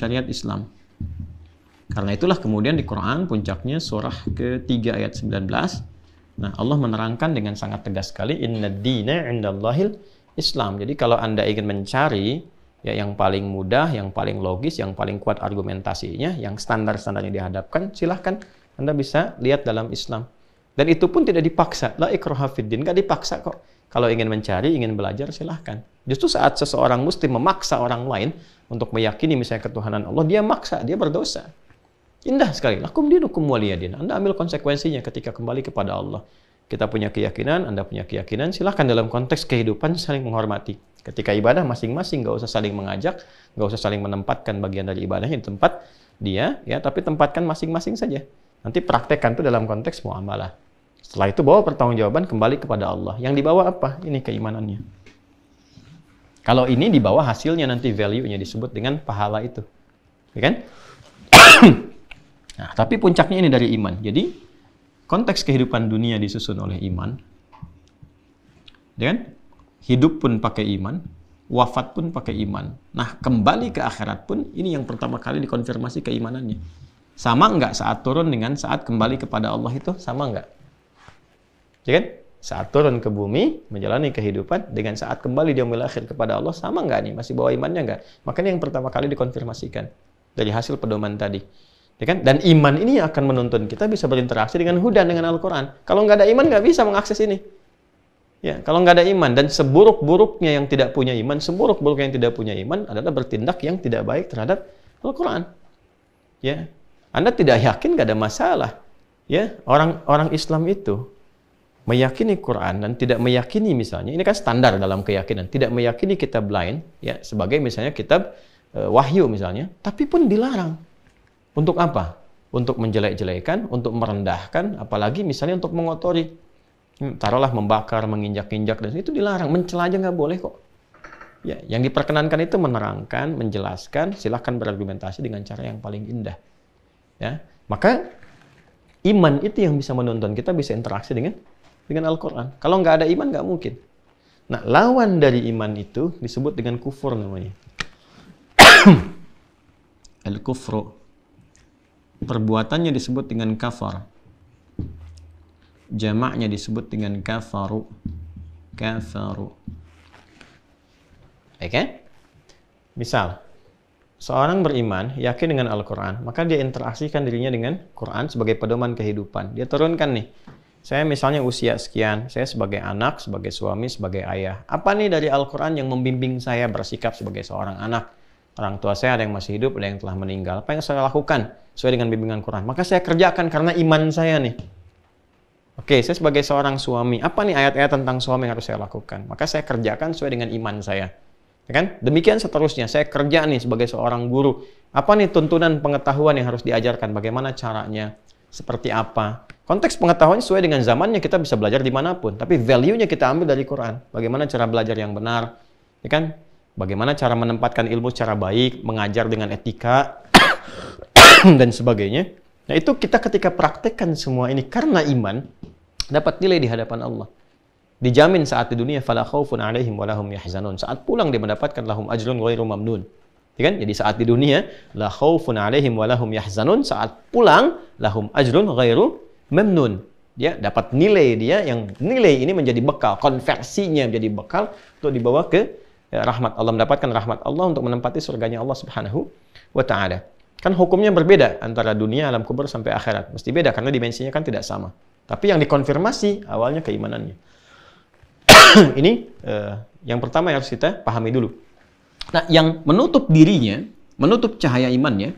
syariat Islam. Karena itulah kemudian di Quran puncaknya surah ke-3 ayat 19. Nah, Allah menerangkan dengan sangat tegas sekali, Inna dina indallahil Islam. Jadi kalau Anda ingin mencari ya yang paling mudah, yang paling logis, yang paling kuat argumentasinya, yang standar-standarnya dihadapkan, silahkan Anda bisa lihat dalam Islam. Dan itu pun tidak dipaksa. La ikraha fiddin, nggak dipaksa kok. Kalau ingin mencari, ingin belajar, silahkan. Justru saat seseorang muslim memaksa orang lain untuk meyakini misalnya ketuhanan Allah, dia maksa, dia berdosa. Indah sekali. Lakum dinukum waliyadin. Anda ambil konsekuensinya ketika kembali kepada Allah. Kita punya keyakinan, Anda punya keyakinan, silahkan dalam konteks kehidupan saling menghormati. Ketika ibadah masing-masing, nggak usah saling mengajak, nggak usah saling menempatkan bagian dari ibadahnya di tempat dia, ya, tapi tempatkan masing-masing saja. Nanti praktekkan itu dalam konteks muamalah. Setelah itu bawa pertanggungjawaban kembali kepada Allah. Yang dibawa apa? Ini keimanannya. Kalau ini dibawa hasilnya nanti value-nya disebut dengan pahala itu. Ya kan? Nah, tapi puncaknya ini dari iman. Jadi konteks kehidupan dunia disusun oleh iman. Ya kan? Hidup pun pakai iman, wafat pun pakai iman. Nah, kembali ke akhirat pun ini yang pertama kali dikonfirmasi keimanannya. Sama enggak saat turun dengan saat kembali kepada Allah itu? Sama enggak? Ya kan? Saat turun ke bumi, menjalani kehidupan, dengan saat kembali dia akhir kepada Allah, sama enggak nih? Masih bawa imannya enggak? Makanya yang pertama kali dikonfirmasikan dari hasil pedoman tadi. Ya kan? Dan iman ini akan menuntun kita bisa berinteraksi dengan hudan, dengan Al-Quran. Kalau nggak ada iman, nggak bisa mengakses ini. Ya, kalau nggak ada iman, dan seburuk-buruknya yang tidak punya iman, seburuk-buruknya yang tidak punya iman adalah bertindak yang tidak baik terhadap Al-Quran. Ya, Anda tidak yakin, nggak ada masalah. Ya, orang Islam itu meyakini Quran dan tidak meyakini misalnya, ini kan standar dalam keyakinan, tidak meyakini kitab lain, ya, sebagai misalnya kitab wahyu misalnya, tapi pun dilarang. Untuk apa? Untuk menjelek-jelekan, untuk merendahkan, apalagi misalnya untuk mengotori. Taruhlah membakar, menginjak-injak, dan itu dilarang. Mencela aja nggak boleh kok. Ya, yang diperkenankan itu menerangkan, menjelaskan, silahkan berargumentasi dengan cara yang paling indah. Ya, maka iman itu yang bisa menuntun kita bisa interaksi dengan Al-Quran. Kalau nggak ada iman, nggak mungkin. Nah, lawan dari iman itu disebut dengan kufur namanya. Al-kufru. Perbuatannya disebut dengan kafar. Jamaknya disebut dengan kafaru. Kafaru. Oke? Misal, seorang beriman, yakin dengan Al-Quran, maka dia interaksikan dirinya dengan Quran sebagai pedoman kehidupan. Dia turunkan nih, saya misalnya usia sekian, saya sebagai anak, sebagai suami, sebagai ayah. Apa nih dari Al-Quran yang membimbing saya bersikap sebagai seorang anak? Orang tua saya ada yang masih hidup, ada yang telah meninggal. Apa yang saya lakukan sesuai dengan bimbingan Quran? Maka saya kerjakan karena iman saya nih. Oke, saya sebagai seorang suami, apa nih ayat-ayat tentang suami yang harus saya lakukan? Maka saya kerjakan sesuai dengan iman saya. Ya kan? Demikian seterusnya, saya kerja nih sebagai seorang guru. Apa nih tuntunan pengetahuan yang harus diajarkan? Bagaimana caranya? Seperti apa? Konteks pengetahuan sesuai dengan zamannya, kita bisa belajar dimanapun. Tapi value-nya kita ambil dari Quran. Bagaimana cara belajar yang benar? Ya kan? Bagaimana cara menempatkan ilmu secara baik, mengajar dengan etika, dan sebagainya. Nah, itu kita ketika praktekkan semua ini karena iman, dapat nilai di hadapan Allah. Dijamin saat di dunia, fala khaufun 'alaihim wa lahum yahzanun. Saat pulang dia mendapatkan lahum ajrun ghairu mamnun. Ya kan? Jadi saat di dunia, la khaufun 'alaihim wa lahum yahzanun. Saat pulang, lahum ajrun ghairu mamnun. Dia dapat nilai dia, yang nilai ini menjadi bekal, konversinya menjadi bekal untuk dibawa ke rahmat Allah, mendapatkan rahmat Allah untuk menempati surganya Allah Subhanahu wa ta'ala. Kan hukumnya berbeda antara dunia, alam kubur sampai akhirat. Mesti beda karena dimensinya kan tidak sama. Tapi yang dikonfirmasi awalnya keimanannya. Ini yang pertama yang harus kita pahami dulu. Nah, yang menutup dirinya, menutup cahaya imannya,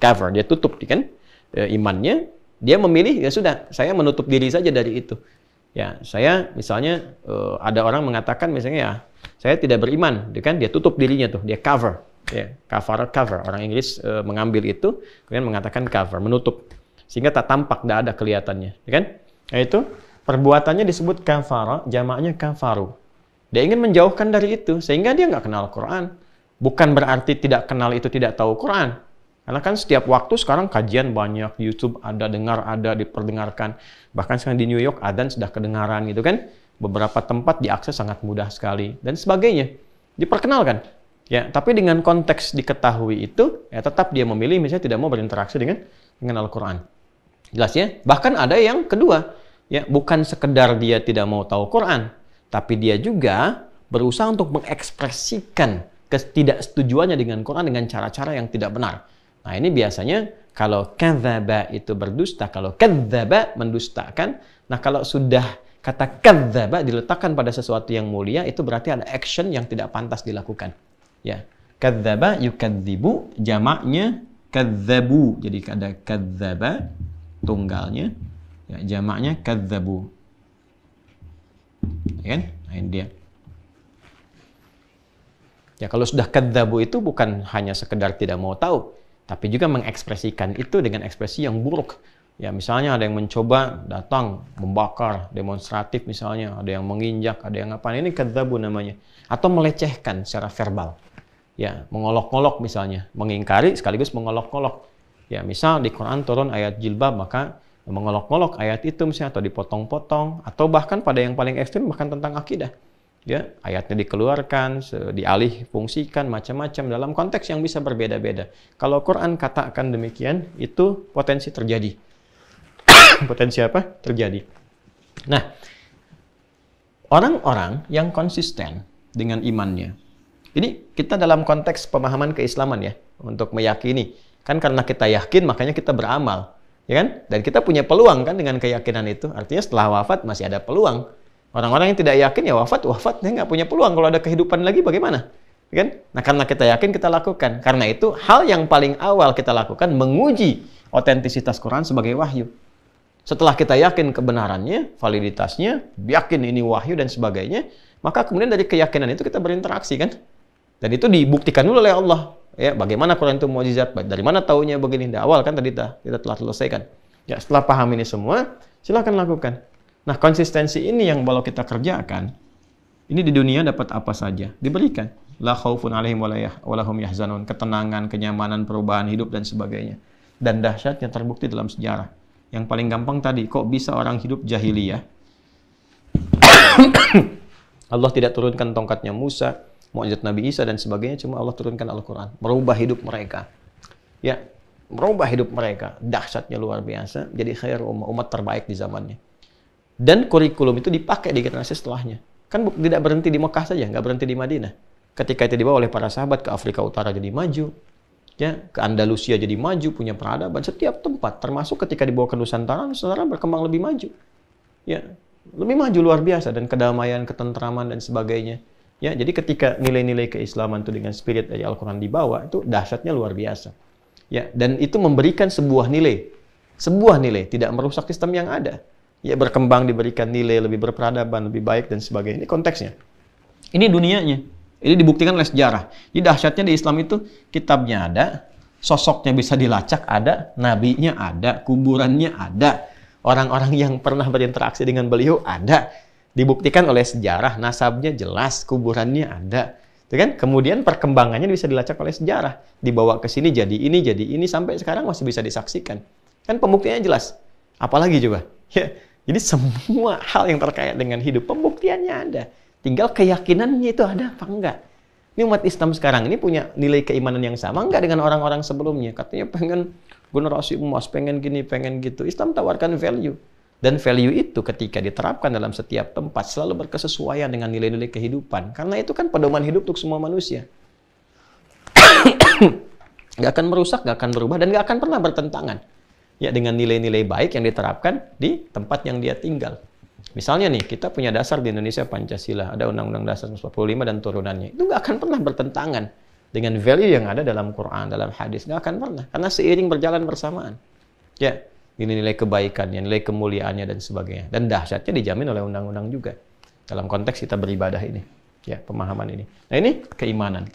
cover, dia tutup kan imannya, dia memilih ya sudah, saya menutup diri saja dari itu. Ya, saya misalnya ada orang mengatakan misalnya ya, saya tidak beriman, kan dia tutup dirinya tuh, dia cover, ya, cover. Orang Inggris mengambil itu, kemudian mengatakan cover, menutup, sehingga tak tampak, tidak ada kelihatannya, ya kan? Nah, itu perbuatannya disebut kafara, jamaknya kafaru. Dia ingin menjauhkan dari itu, sehingga dia nggak kenal Quran. Bukan berarti tidak kenal itu tidak tahu Quran. Karena kan setiap waktu sekarang kajian banyak, YouTube ada, dengar ada, diperdengarkan. Bahkan sekarang di New York adzan sudah kedengaran gitu kan. Beberapa tempat diakses sangat mudah sekali dan sebagainya. Diperkenalkan. Ya, tapi dengan konteks diketahui itu, ya tetap dia memilih misalnya tidak mau berinteraksi dengan Al-Quran. Jelas ya? Bahkan ada yang kedua, ya bukan sekedar dia tidak mau tahu Quran, tapi dia juga berusaha untuk mengekspresikan ketidaksetujuannya dengan Quran dengan cara-cara yang tidak benar. Nah, ini biasanya kalau kadzdzaba itu berdusta, kalau kadzdzaba mendustakan. Nah, kalau sudah kata kadzdzaba diletakkan pada sesuatu yang mulia, itu berarti ada action yang tidak pantas dilakukan. Ya, kadzdzaba yukadzibu, jamaknya kadzdzabu. Jadi ada kadzdzaba tunggalnya, ya jamaknya kadzdzabu. Ya kan? Nah, ini dia. Ya, kalau sudah kadzdzabu itu bukan hanya sekedar tidak mau tahu, tapi juga mengekspresikan itu dengan ekspresi yang buruk. Ya, misalnya ada yang mencoba datang membakar, demonstratif misalnya, ada yang menginjak, ada yang apa. Ini kadzdzabu namanya. Atau melecehkan secara verbal. Ya, mengolok-olok misalnya, mengingkari sekaligus mengolok-olok. Ya, misal di Quran turun ayat jilbab, maka mengolok-olok ayat itu misalnya, atau dipotong-potong, atau bahkan pada yang paling ekstrim bahkan tentang akidah. Ya, ayatnya dikeluarkan, dialih fungsikan, macam-macam dalam konteks yang bisa berbeda-beda. Kalau Quran katakan demikian, itu potensi terjadi. Potensi apa? Terjadi. Nah, orang-orang yang konsisten dengan imannya, ini kita dalam konteks pemahaman keislaman ya, untuk meyakini. Kan karena kita yakin, makanya kita beramal. Ya kan? Dan kita punya peluang kan dengan keyakinan itu. Artinya setelah wafat masih ada peluang. Orang-orang yang tidak yakin ya wafat dia nggak punya peluang. Kalau ada kehidupan lagi bagaimana? Ya kan? Nah, karena kita yakin, kita lakukan. Karena itu, hal yang paling awal kita lakukan, menguji otentisitas Quran sebagai wahyu. Setelah kita yakin kebenarannya, validitasnya, yakin ini wahyu dan sebagainya, maka kemudian dari keyakinan itu kita berinteraksi kan? Dan itu dibuktikan dulu oleh Allah. Ya, bagaimana Quran itu mukjizat? Dari mana taunya begini? Di awal kan tadi kita telah selesaikan. Ya, setelah paham ini semua, silakan lakukan. Nah, konsistensi ini yang kalau kita kerjakan, ini di dunia dapat apa saja? Diberikan. La khaufun alaihim wa lahum yahzanun. Ketenangan, kenyamanan, perubahan hidup dan sebagainya. Dan dahsyatnya terbukti dalam sejarah. Yang paling gampang tadi, kok bisa orang hidup jahiliyah? Allah tidak turunkan tongkatnya Musa, mukjizat Nabi Isa dan sebagainya, cuma Allah turunkan Al-Quran, merubah hidup mereka. Ya, merubah hidup mereka. Dahsyatnya luar biasa. Jadi khair umat terbaik di zamannya. Dan kurikulum itu dipakai di generasi setelahnya. Kan tidak berhenti di Mekah saja, nggak berhenti di Madinah. Ketika itu dibawa oleh para sahabat ke Afrika Utara jadi maju, ya, ke Andalusia jadi maju, punya peradaban setiap tempat, termasuk ketika dibawa ke Nusantara, Nusantara berkembang lebih maju. Ya, lebih maju luar biasa, dan kedamaian, ketentraman dan sebagainya. Ya, jadi ketika nilai-nilai keislaman itu dengan spirit dari Al-Quran dibawa, itu dahsyatnya luar biasa. Ya, dan itu memberikan sebuah nilai, tidak merusak sistem yang ada. Ya, berkembang, diberikan nilai, lebih berperadaban, lebih baik dan sebagainya. Ini konteksnya. Ini dunianya. Ini dibuktikan oleh sejarah. Jadi dahsyatnya di Islam itu kitabnya ada, sosoknya bisa dilacak ada, nabinya ada, kuburannya ada, orang-orang yang pernah berinteraksi dengan beliau ada. Dibuktikan oleh sejarah, nasabnya jelas, kuburannya ada. Itu kan? Kemudian perkembangannya bisa dilacak oleh sejarah. Dibawa ke sini jadi ini, sampai sekarang masih bisa disaksikan. Kan pembuktiannya jelas. Apalagi coba? Ya, jadi semua hal yang terkait dengan hidup, pembuktiannya ada. Tinggal keyakinannya itu ada apa enggak. Ini umat Islam sekarang ini punya nilai keimanan yang sama enggak dengan orang-orang sebelumnya. Katanya pengen generasi emas, pengen gini, pengen gitu. Islam tawarkan value. Dan value itu ketika diterapkan dalam setiap tempat selalu berkesesuaian dengan nilai-nilai kehidupan. Karena itu kan pedoman hidup untuk semua manusia. Nggak akan merusak, nggak akan berubah, dan nggak akan pernah bertentangan. Ya, dengan nilai-nilai baik yang diterapkan di tempat yang dia tinggal. Misalnya nih, kita punya dasar di Indonesia Pancasila, ada Undang-Undang Dasar 45 dan turunannya. Itu nggak akan pernah bertentangan dengan value yang ada dalam Quran, dalam hadis. Nggak akan pernah, karena seiring berjalan bersamaan. Ya, nilai kebaikannya, nilai kemuliaannya dan sebagainya. Dan dahsyatnya dijamin oleh undang-undang juga. Dalam konteks kita beribadah ini. Ya, pemahaman ini. Nah, ini keimanan.